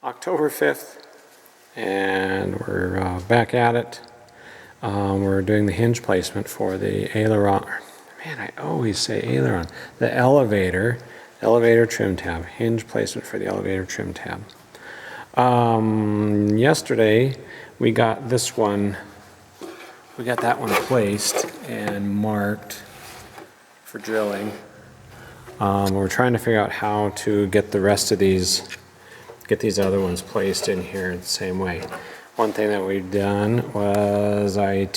October 5th, and we're back at it. We're doing the hinge placement for the aileron. Man, I always say aileron. The elevator trim tab. Hinge placement for the elevator trim tab. Yesterday, we got this one. We got that one placed and marked for drilling. We're trying to figure out how to get the rest of these, get these other ones placed in here the same way. One thing that we've done was we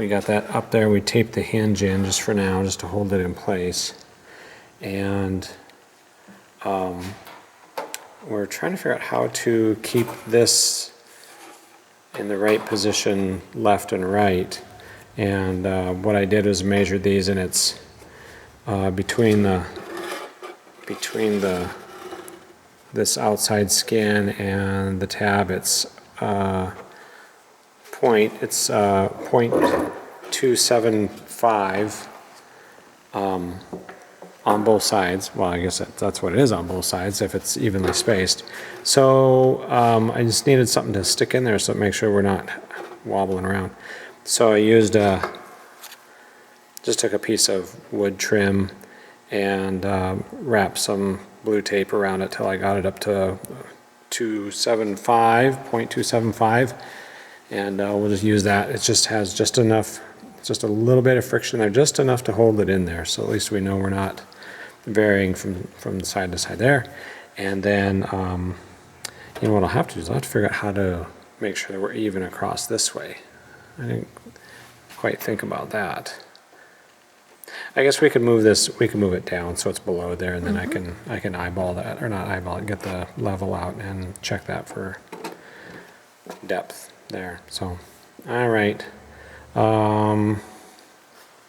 got that up there, we taped the hinge in just for now, just to hold it in place. And we're trying to figure out how to keep this in the right position, left and right. And what I did was measure these, and it's between this outside skin and the tab, it's 0.275 on both sides. Well, I guess that's what it is on both sides if it's evenly spaced. So I just needed something to stick in there so make sure we're not wobbling around. So I used just took a piece of wood trim and wrapped some blue tape around it till I got it up to 0.275, and we'll just use that. It just has just enough, just a little bit of friction there, just enough to hold it in there, so at least we know we're not varying from side to side there. And then you know what I'll have to do is I'll have to figure out how to make sure that we're even across this way. I didn't quite think about that. I guess we could move this, we can move it down so it's below there, and then I can eyeball that, or not eyeball it, get the level out and check that for depth there. So, all right.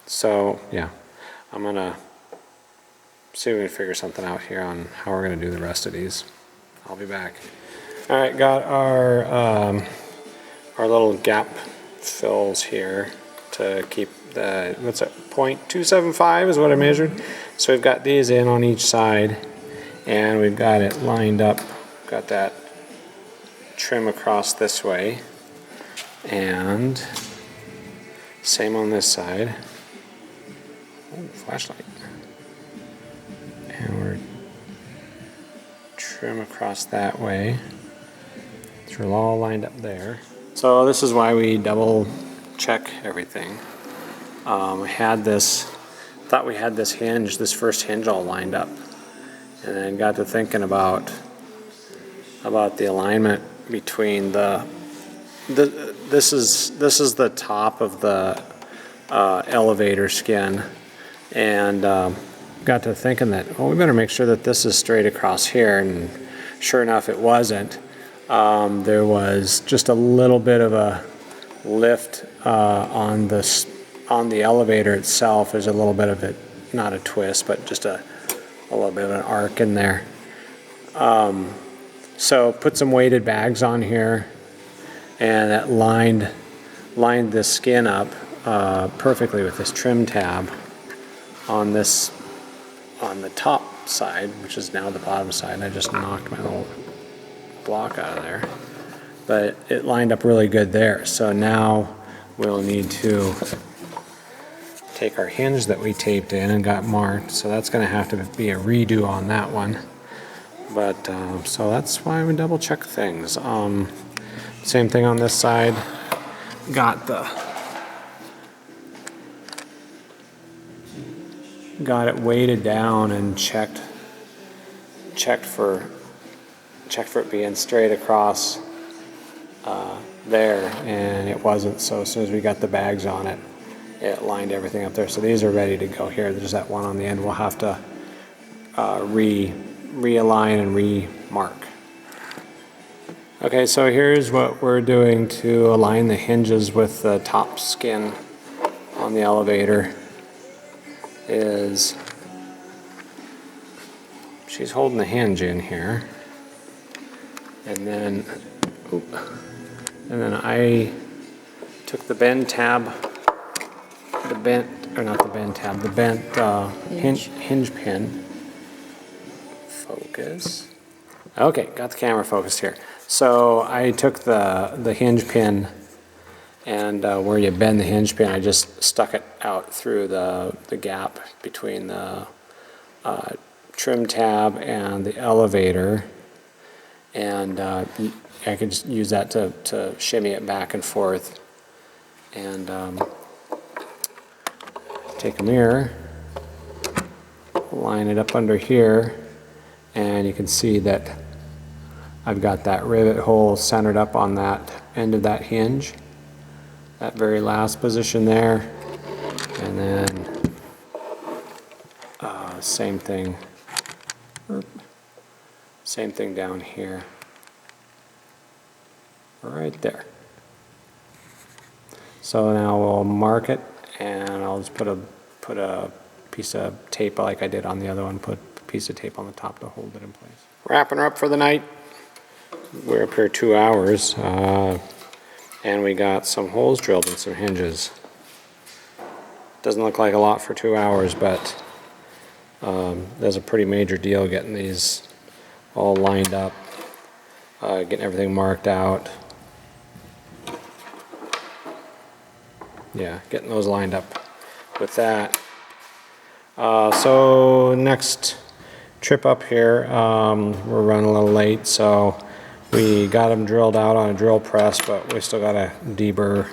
So yeah, I'm gonna see if we can figure something out here on how we're gonna do the rest of these. I'll be back. All right, got our little gap fills here to keep the, what's it, 0.275 is what I measured. So we've got these in on each side, and we've got it lined up. Got that trim across this way, and same on this side. Oh, flashlight. And we're trim across that way. So we're all lined up there. So this is why we double check everything. Thought we had this hinge, this first hinge all lined up, and then got to thinking about the alignment between this is the top of the elevator skin, and got to thinking that, well, we better make sure that this is straight across here, and sure enough it wasn't. There was just a little bit of a lift on the elevator itself. There's a little bit of it, not a twist, but just a little bit of an arc in there. So put some weighted bags on here, and that lined this skin up perfectly with this trim tab on the top side, which is now the bottom side. I just knocked my little block out of there, but it lined up really good there. So now we'll need to take our hinge that we taped in and got marked, so that's going to have to be a redo on that one. But so that's why we double check things. Same thing on this side. Got it weighted down and checked for it being straight across there, and it wasn't. So as soon as we got the bags on it, it lined everything up there. So these are ready to go here. There's that one on the end. We'll have to realign and remark. Okay, so here's what we're doing to align the hinges with the top skin on the elevator. Is she's holding the hinge in here, and then I took the bent hinge pin. Focus. Okay, got the camera focused here. So I took the hinge pin and where you bend the hinge pin, I just stuck it out through the gap between the trim tab and the elevator, and I could just use that to shimmy it back and forth. And take a mirror, line it up under here, and you can see that I've got that rivet hole centered up on that end of that hinge, that very last position there, and then same thing down here, right there. So now we'll mark it, and I'll just put a piece of tape like I did on the other one, put a piece of tape on the top to hold it in place. Wrapping her up for the night. We're up here 2 hours, and we got some holes drilled and some hinges. Doesn't look like a lot for 2 hours, but there's a pretty major deal getting these all lined up, getting everything marked out. Yeah, getting those lined up with that. So next trip up here, we're running a little late, so we got them drilled out on a drill press, but we still got to deburr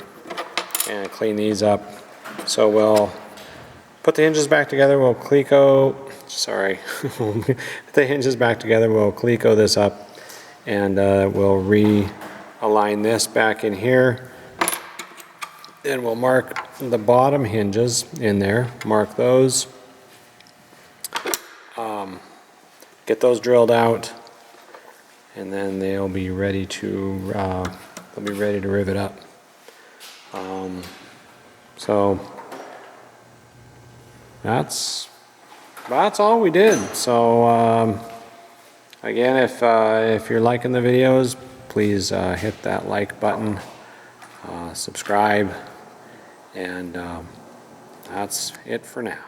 and clean these up. So we'll put the hinges back together, we'll cleco, put the hinges back together, we'll cleco this up, and we'll realign this back in here. Then we'll mark the bottom hinges in there, mark those, get those drilled out, and then they'll be ready to rivet up. So that's all we did. So again, if you're liking the videos, please hit that like button, subscribe, and that's it for now.